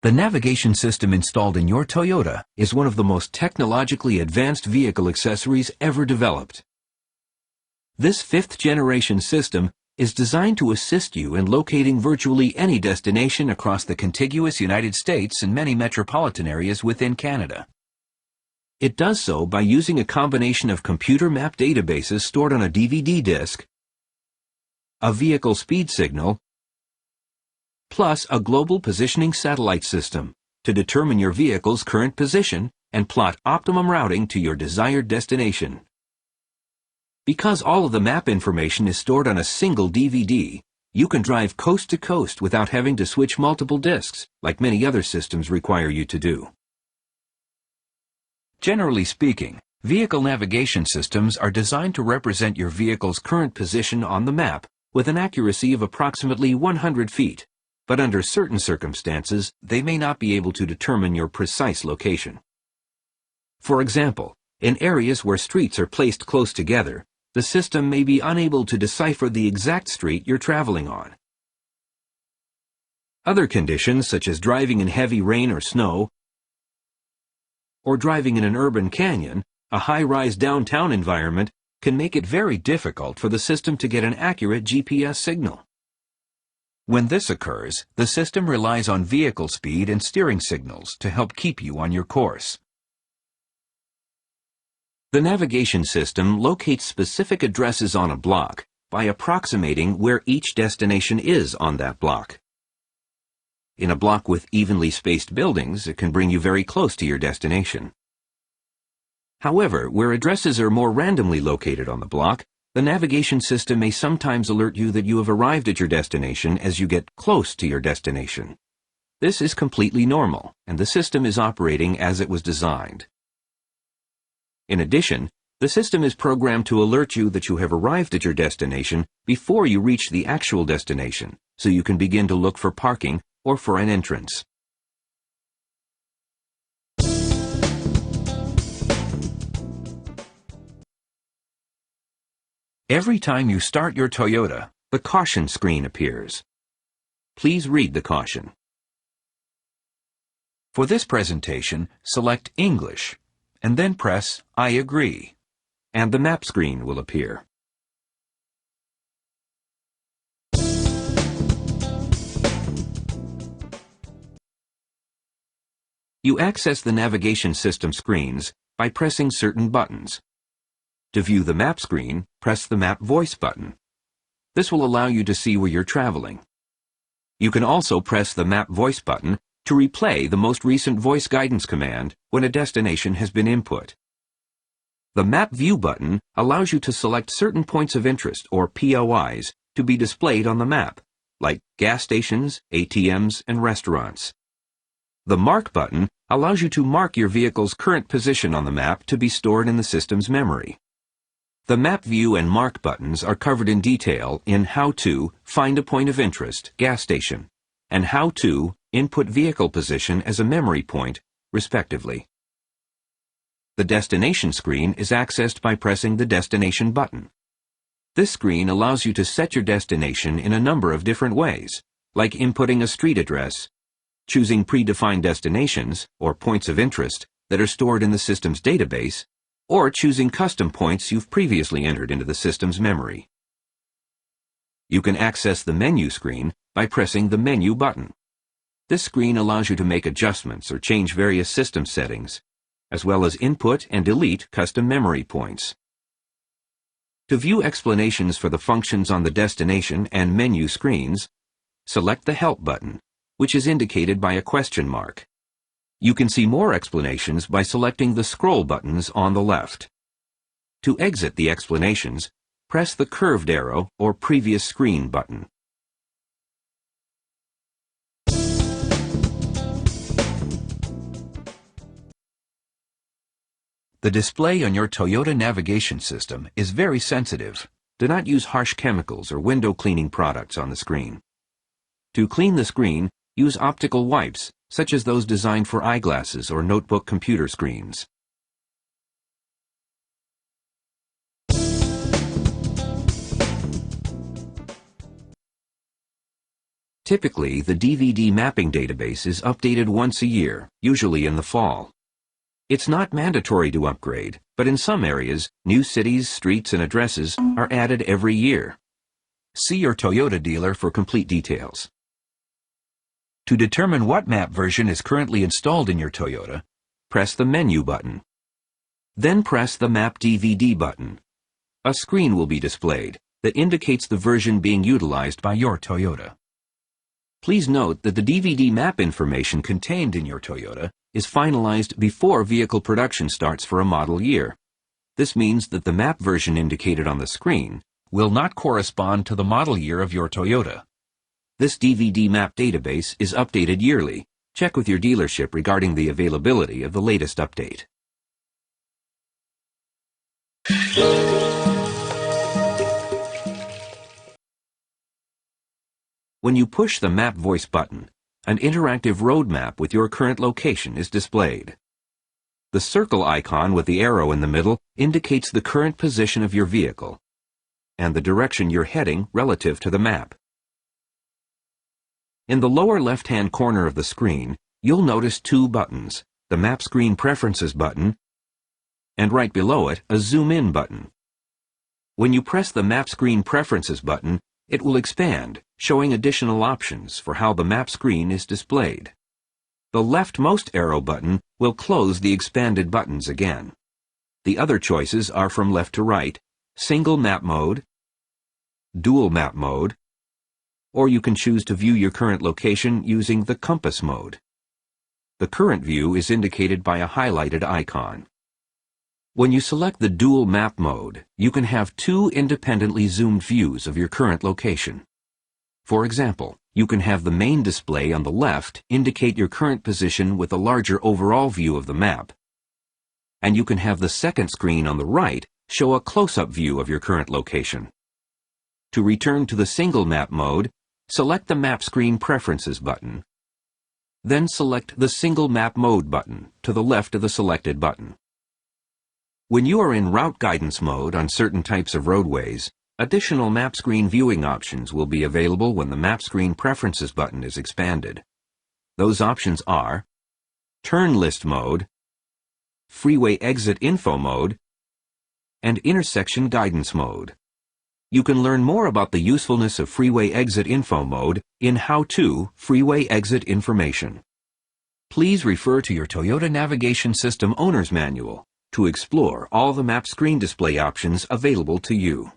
The navigation system installed in your Toyota is one of the most technologically advanced vehicle accessories ever developed. This fifth-generation system is designed to assist you in locating virtually any destination across the contiguous United States and many metropolitan areas within Canada. It does so by using a combination of computer map databases stored on a DVD disc, a vehicle speed signal, plus a global positioning satellite system to determine your vehicle's current position and plot optimum routing to your desired destination. Because all of the map information is stored on a single DVD, you can drive coast to coast without having to switch multiple discs, like many other systems require you to do. Generally speaking, vehicle navigation systems are designed to represent your vehicle's current position on the map with an accuracy of approximately 100 feet. But under certain circumstances, they may not be able to determine your precise location. For example, in areas where streets are placed close together, the system may be unable to decipher the exact street you're traveling on. Other conditions, such as driving in heavy rain or snow, or driving in an urban canyon, a high-rise downtown environment, can make it very difficult for the system to get an accurate GPS signal. When this occurs, the system relies on vehicle speed and steering signals to help keep you on your course. The navigation system locates specific addresses on a block by approximating where each destination is on that block. In a block with evenly spaced buildings, it can bring you very close to your destination. However, where addresses are more randomly located on the block, the navigation system may sometimes alert you that you have arrived at your destination as you get close to your destination. This is completely normal, and the system is operating as it was designed. In addition, the system is programmed to alert you that you have arrived at your destination before you reach the actual destination, so you can begin to look for parking or for an entrance. Every time you start your Toyota, the caution screen appears. Please read the caution. For this presentation, select English, and then press I agree, and the map screen will appear. You access the navigation system screens by pressing certain buttons. To view the map screen, press the Map Voice button. This will allow you to see where you're traveling. You can also press the Map Voice button to replay the most recent voice guidance command when a destination has been input. The Map View button allows you to select certain points of interest, or POIs, to be displayed on the map, like gas stations, ATMs, and restaurants. The Mark button allows you to mark your vehicle's current position on the map to be stored in the system's memory. The Map View and Mark buttons are covered in detail in How to Find a Point of Interest, Gas Station, and How to Input Vehicle Position as a Memory Point, respectively. The Destination screen is accessed by pressing the Destination button. This screen allows you to set your destination in a number of different ways, like inputting a street address, choosing predefined destinations, or points of interest, that are stored in the system's database, or choosing custom points you've previously entered into the system's memory. You can access the menu screen by pressing the Menu button. This screen allows you to make adjustments or change various system settings, as well as input and delete custom memory points. To view explanations for the functions on the destination and menu screens, select the Help button, which is indicated by a question mark. You can see more explanations by selecting the scroll buttons on the left. To exit the explanations, press the curved arrow or Previous Screen button. The display on your Toyota navigation system is very sensitive. Do not use harsh chemicals or window cleaning products on the screen. To clean the screen, use optical wipes, such as those designed for eyeglasses or notebook computer screens. Typically, the DVD mapping database is updated once a year, usually in the fall. It's not mandatory to upgrade, but in some areas, new cities, streets, and addresses are added every year. See your Toyota dealer for complete details. To determine what map version is currently installed in your Toyota, press the Menu button. Then press the Map DVD button. A screen will be displayed that indicates the version being utilized by your Toyota. Please note that the DVD map information contained in your Toyota is finalized before vehicle production starts for a model year. This means that the map version indicated on the screen will not correspond to the model year of your Toyota. This DVD map database is updated yearly. Check with your dealership regarding the availability of the latest update. When you push the Map Voice button, an interactive road map with your current location is displayed. The circle icon with the arrow in the middle indicates the current position of your vehicle and the direction you're heading relative to the map. In the lower left-hand corner of the screen, you'll notice two buttons, the Map Screen Preferences button and right below it, a Zoom In button. When you press the Map Screen Preferences button, it will expand, showing additional options for how the map screen is displayed. The leftmost arrow button will close the expanded buttons again. The other choices are from left to right, Single Map Mode, Dual Map Mode, or you can choose to view your current location using the Compass mode. The current view is indicated by a highlighted icon. When you select the Dual Map Mode, you can have two independently zoomed views of your current location. For example, you can have the main display on the left indicate your current position with a larger overall view of the map, and you can have the second screen on the right show a close-up view of your current location. To return to the Single Map Mode, select the Map Screen Preferences button. Then select the Single Map Mode button to the left of the selected button. When you are in Route Guidance mode on certain types of roadways, additional map screen viewing options will be available when the Map Screen Preferences button is expanded. Those options are Turn List Mode, Freeway Exit Info Mode, and Intersection Guidance Mode. You can learn more about the usefulness of Freeway Exit Info Mode in How-To Freeway Exit Information. Please refer to your Toyota Navigation System Owner's Manual to explore all the map screen display options available to you.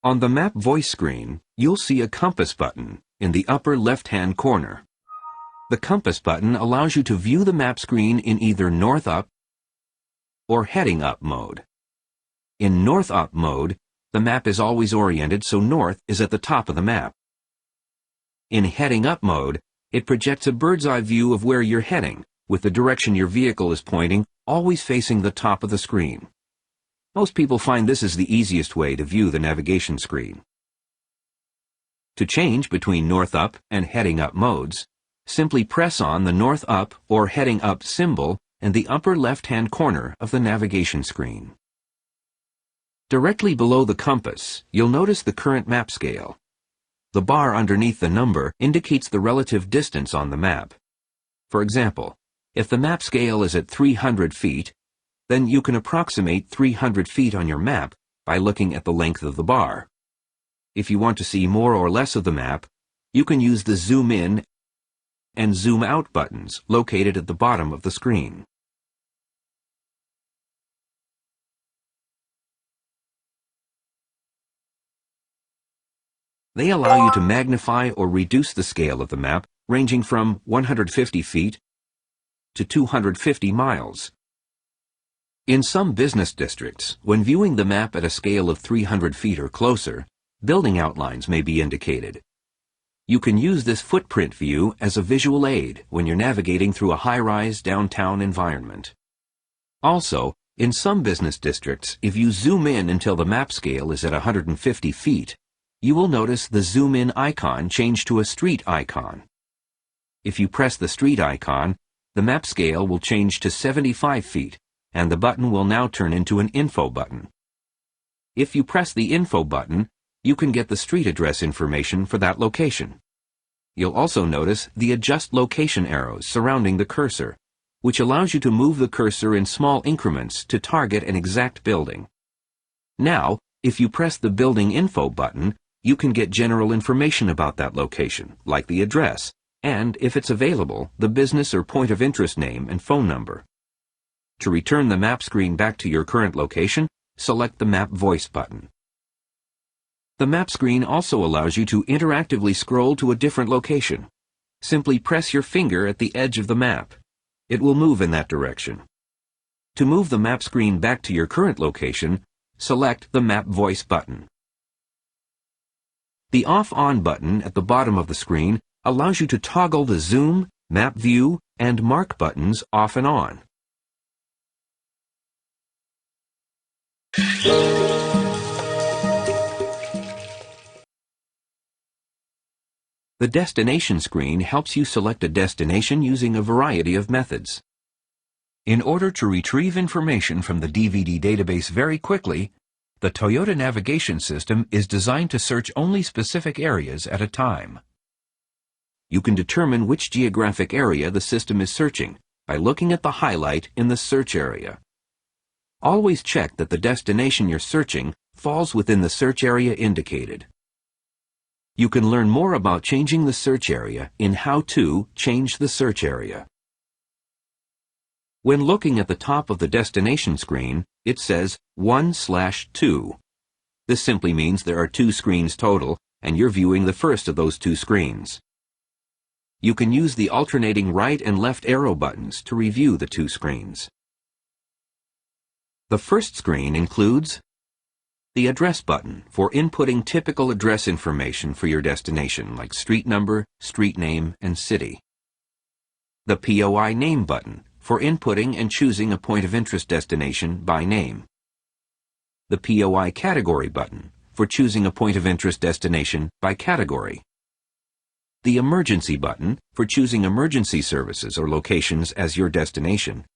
On the Map Voice screen, you'll see a Compass button in the upper left-hand corner. The Compass button allows you to view the map screen in either North Up or Heading Up mode. In North Up mode, the map is always oriented so north is at the top of the map. In Heading Up mode, it projects a bird's-eye view of where you're heading, with the direction your vehicle is pointing always facing the top of the screen. Most people find this is the easiest way to view the navigation screen. To change between North Up and Heading Up modes, simply press on the North Up or Heading Up symbol in the upper left-hand corner of the navigation screen. Directly below the compass, you'll notice the current map scale. The bar underneath the number indicates the relative distance on the map. For example, if the map scale is at 300 feet, then you can approximate 300 feet on your map by looking at the length of the bar. If you want to see more or less of the map, you can use the Zoom In and Zoom Out buttons located at the bottom of the screen. They allow you to magnify or reduce the scale of the map, ranging from 150 feet to 250 miles. In some business districts, when viewing the map at a scale of 300 feet or closer, building outlines may be indicated. You can use this footprint view as a visual aid when you're navigating through a high-rise downtown environment. Also, in some business districts, if you zoom in until the map scale is at 150 feet, you will notice the zoom in icon change to a street icon. If you press the street icon, the map scale will change to 75 feet, and the button will now turn into an info button. If you press the info button, you can get the street address information for that location. You'll also notice the Adjust Location arrows surrounding the cursor, which allows you to move the cursor in small increments to target an exact building. Now, if you press the Building Info button, you can get general information about that location, like the address, and, if it's available, the business or point of interest name and phone number. To return the map screen back to your current location, select the Map Voice button. The map screen also allows you to interactively scroll to a different location. Simply press your finger at the edge of the map. It will move in that direction. To move the map screen back to your current location, select the Map Voice button. The Off-On button at the bottom of the screen allows you to toggle the Zoom, Map View, and Mark buttons off and on. The Destination screen helps you select a destination using a variety of methods. In order to retrieve information from the DVD database very quickly, the Toyota navigation system is designed to search only specific areas at a time. You can determine which geographic area the system is searching by looking at the highlight in the search area. Always check that the destination you're searching falls within the search area indicated. You can learn more about changing the search area in How to Change the Search Area. When looking at the top of the destination screen, it says 1/2. This simply means there are 2 screens total, and you're viewing the first of those 2 screens. You can use the alternating right and left arrow buttons to review the 2 screens. The first screen includes the Address button for inputting typical address information for your destination, like street number, street name, and city. The POI Name button for inputting and choosing a point of interest destination by name. The POI Category button for choosing a point of interest destination by category. The Emergency button for choosing emergency services or locations as your destination.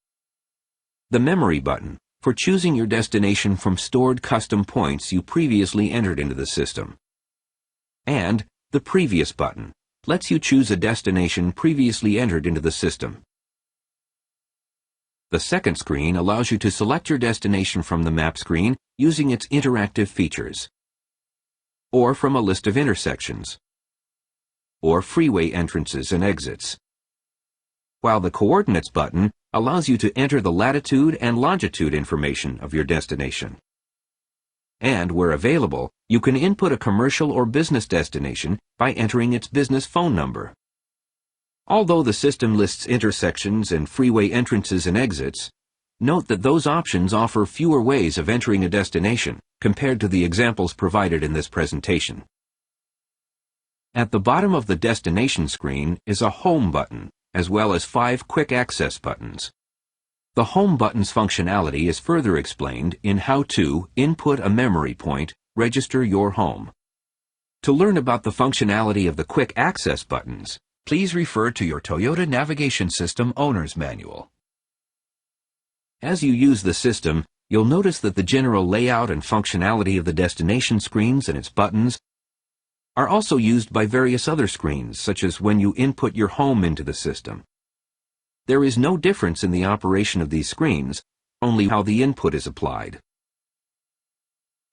The Memory button for choosing your destination from stored custom points you previously entered into the system. And the Previous button lets you choose a destination previously entered into the system. The second screen allows you to select your destination from the map screen using its interactive features, or from a list of intersections, or freeway entrances and exits, while the Coordinates button allows you to enter the latitude and longitude information of your destination. And where available, you can input a commercial or business destination by entering its business phone number. Although the system lists intersections and freeway entrances and exits, note that those options offer fewer ways of entering a destination compared to the examples provided in this presentation. At the bottom of the destination screen is a Home button, as well as 5 quick access buttons. The Home button's functionality is further explained in How to Input a Memory Point, Register Your Home. To learn about the functionality of the quick access buttons, please refer to your Toyota Navigation System Owner's Manual. As you use the system, you'll notice that the general layout and functionality of the destination screens and its buttons are also used by various other screens, such as when you input your home into the system. There is no difference in the operation of these screens, only how the input is applied.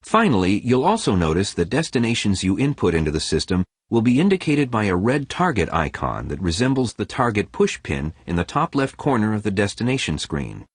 Finally, you'll also notice that destinations you input into the system will be indicated by a red target icon that resembles the target push pin in the top left corner of the destination screen.